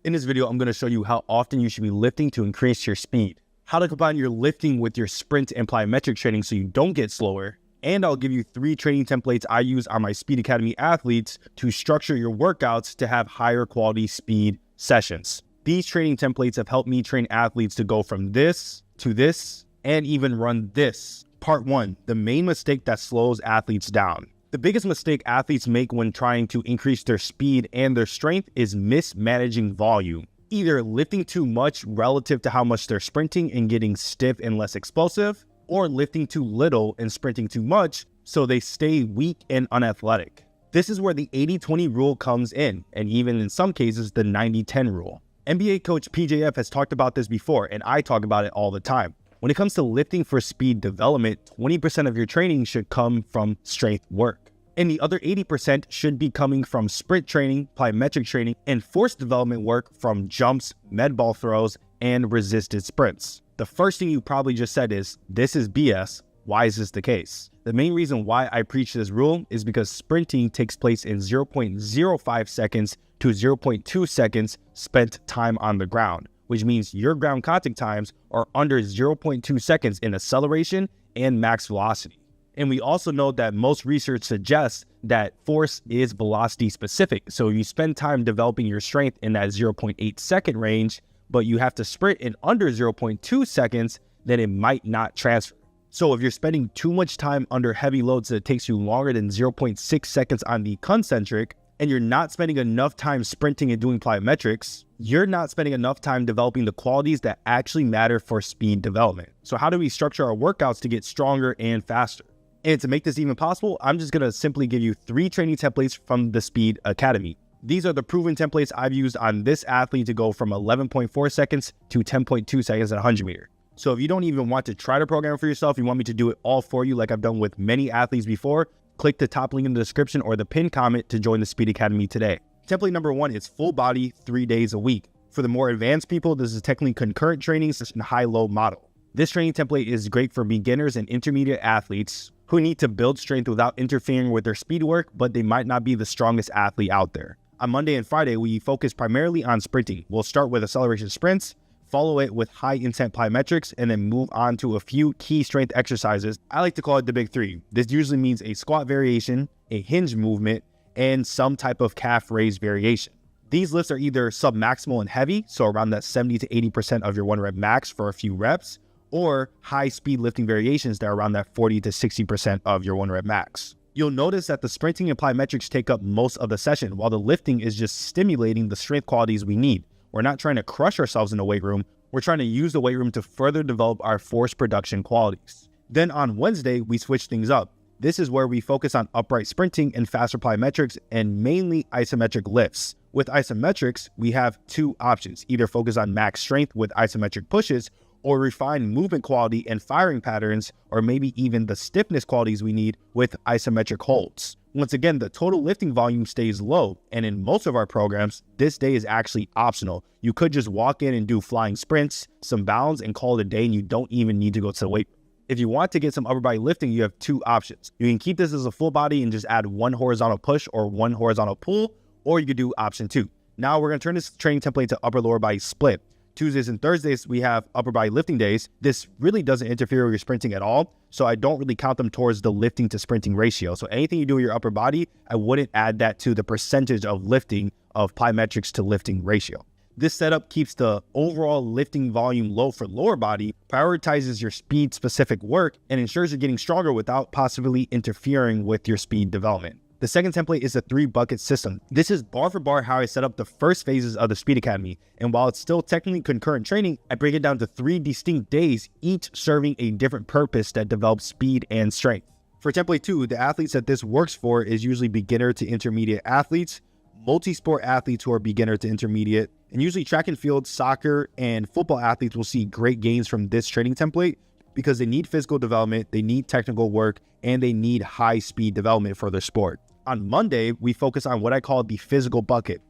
In this video, I'm going to show you how often you should be lifting to increase your speed, how to combine your lifting with your sprint and plyometric training so you don't get slower, and I'll give you 3 training templates I use on my Speed Academy athletes to structure your workouts to have higher quality speed sessions. These training templates have helped me train athletes to go from this to this and even run this. Part 1, the main mistake that slows athletes down. The biggest mistake athletes make when trying to increase their speed and their strength is mismanaging volume. Either lifting too much relative to how much they're sprinting and getting stiff and less explosive, or lifting too little and sprinting too much so they stay weak and unathletic. This is where the 80-20 rule comes in, and even in some cases, the 90-10 rule. NBA coach PJF has talked about this before, and I talk about it all the time. When it comes to lifting for speed development, 20% of your training should come from strength work. And the other 80% should be coming from sprint training, plyometric training, and force development work from jumps, med ball throws, and resisted sprints. The first thing you probably just said is, this is BS. Why is this the case? The main reason why I preach this rule is because sprinting takes place in 0.05 seconds to 0.2 seconds spent time on the ground, which means your ground contact times are under 0.2 seconds in acceleration and max velocity. And we also know that most research suggests that force is velocity specific. So you spend time developing your strength in that 0.8 second range, but you have to sprint in under 0.2 seconds, then it might not transfer. So if you're spending too much time under heavy loads that takes you longer than 0.6 seconds on the concentric, and you're not spending enough time sprinting and doing plyometrics, you're not spending enough time developing the qualities that actually matter for speed development. So how do we structure our workouts to get stronger and faster? And to make this even possible, I'm just going to simply give you 3 training templates from the Speed Academy. These are the proven templates I've used on this athlete to go from 11.4 seconds to 10.2 seconds at 100 meter. So if you don't even want to try to program for yourself, you want me to do it all for you like I've done with many athletes before, click the top link in the description or the pinned comment to join the Speed Academy today. Template number 1 is full body 3 days a week. For the more advanced people, this is technically concurrent training in high-low model. This training template is great for beginners and intermediate athletes who need to build strength without interfering with their speed work, but they might not be the strongest athlete out there. On Monday and Friday, we focus primarily on sprinting. We'll start with acceleration sprints, follow it with high intent plyometrics, and then move on to a few key strength exercises. I like to call it the big 3. This usually means a squat variation, a hinge movement, and some type of calf raise variation. These lifts are either submaximal and heavy, so around that 70 to 80% of your 1 rep max for a few reps, or high speed lifting variations that are around that 40 to 60% of your 1 rep max. You'll notice that the sprinting and plyometrics take up most of the session, while the lifting is just stimulating the strength qualities we need. We're not trying to crush ourselves in the weight room. We're trying to use the weight room to further develop our force production qualities. Then on Wednesday, we switch things up. This is where we focus on upright sprinting and faster plyometrics and mainly isometric lifts. With isometrics, we have 2 options, either focus on max strength with isometric pushes or refine movement quality and firing patterns, or maybe even the stiffness qualities we need with isometric holds. Once again, the total lifting volume stays low, and in most of our programs, this day is actually optional. You could just walk in and do flying sprints, some bounds, and call it a day, and you don't even need to go to the weight room. If you want to get some upper body lifting, you have 2 options. You can keep this as a full body and just add 1 horizontal push or 1 horizontal pull, or you could do option 2. Now we're going to turn this training template to upper lower body split. Tuesdays and Thursdays, we have upper body lifting days. This really doesn't interfere with your sprinting at all, so I don't really count them towards the lifting to sprinting ratio. So anything you do with your upper body, I wouldn't add that to the percentage of lifting of plyometrics to lifting ratio. This setup keeps the overall lifting volume low for lower body, prioritizes your speed specific work, and ensures you're getting stronger without possibly interfering with your speed development. The second template is a 3-bucket system. This is bar for bar how I set up the first phases of the Speed Academy. And while it's still technically concurrent training, I break it down to 3 distinct days, each serving a different purpose that develops speed and strength. For template 2, the athletes that this works for is usually beginner to intermediate athletes, multi-sport athletes who are beginner to intermediate, and usually track and field, soccer, and football athletes will see great gains from this training template because they need physical development, they need technical work, and they need high speed development for their sport. On Monday, we focus on what I call the physical bucket.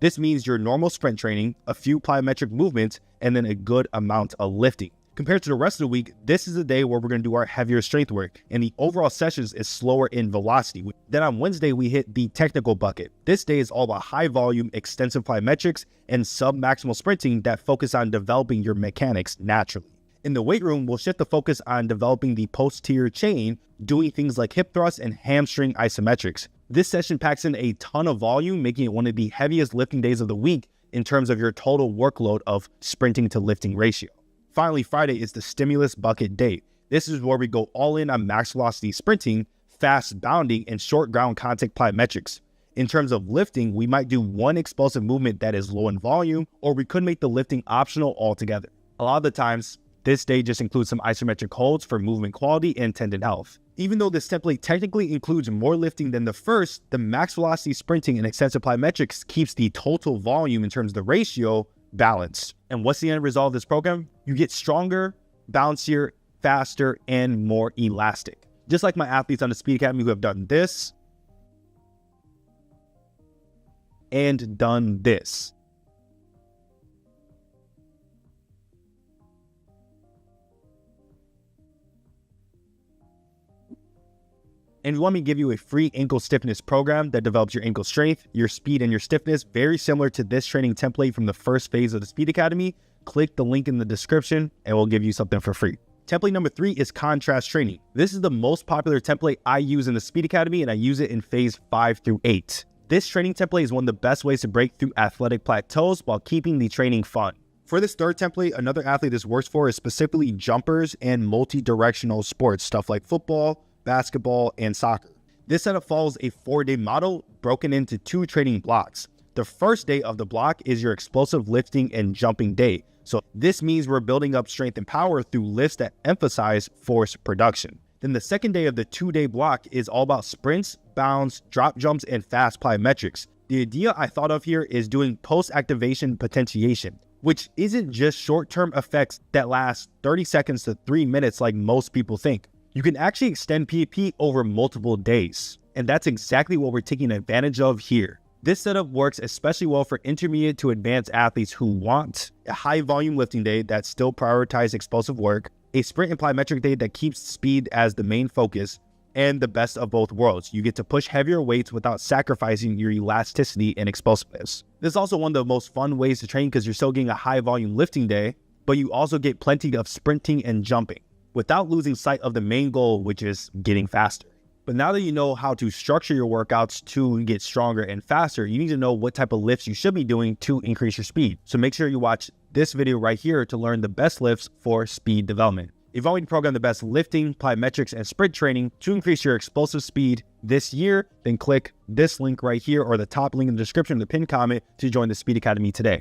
This means your normal sprint training, a few plyometric movements, and then a good amount of lifting. Compared to the rest of the week, this is the day where we're going to do our heavier strength work, and the overall sessions is slower in velocity. Then on Wednesday, we hit the technical bucket. This day is all about high volume, extensive plyometrics, and sub-maximal sprinting that focus on developing your mechanics naturally. In the weight room, we'll shift the focus on developing the posterior chain, doing things like hip thrusts and hamstring isometrics. This session packs in a ton of volume, making it one of the heaviest lifting days of the week in terms of your total workload of sprinting to lifting ratio. Finally, Friday is the stimulus bucket day. This is where we go all in on max velocity sprinting, fast bounding, and short ground contact plyometrics. In terms of lifting, we might do one explosive movement that is low in volume, or we could make the lifting optional altogether. A lot of the times, this day just includes some isometric holds for movement quality and tendon health. Even though this template technically includes more lifting than the first, the max velocity sprinting and extensive plyometrics keeps the total volume in terms of the ratio balanced. And what's the end result of this program? You get stronger, bouncier, faster, and more elastic. Just like my athletes on the Speed Academy who have done this and done this. And if you want me to give you a free ankle stiffness program that develops your ankle strength, your speed, and your stiffness, very similar to this training template from the first phase of the Speed Academy, click the link in the description and we'll give you something for free. Template number 3 is contrast training. This is the most popular template I use in the Speed Academy, and I use it in phase 5 through 8. This training template is one of the best ways to break through athletic plateaus while keeping the training fun. For this third template, another athlete this works for is specifically jumpers and multi-directional sports, stuff like football, basketball, and soccer. This setup follows a 4-day model broken into 2 training blocks. The first day of the block is your explosive lifting and jumping day. So this means we're building up strength and power through lifts that emphasize force production. Then the second day of the 2-day block is all about sprints, bounds, drop jumps, and fast plyometrics. The idea I thought of here is doing post-activation potentiation, which isn't just short-term effects that last 30 seconds to 3 minutes like most people think. You can actually extend PAP over multiple days, and that's exactly what we're taking advantage of here. This setup works especially well for intermediate to advanced athletes who want a high volume lifting day that still prioritizes explosive work, a sprint and plyometric day that keeps speed as the main focus, and the best of both worlds. You get to push heavier weights without sacrificing your elasticity and explosiveness. This is also one of the most fun ways to train because you're still getting a high volume lifting day, but you also get plenty of sprinting and jumping, without losing sight of the main goal, which is getting faster. But now that you know how to structure your workouts to get stronger and faster, you need to know what type of lifts you should be doing to increase your speed. So make sure you watch this video right here to learn the best lifts for speed development. If you want me to program the best lifting, plyometrics, and sprint training to increase your explosive speed this year, then click this link right here or the top link in the description of the pinned comment to join the Speed Academy today.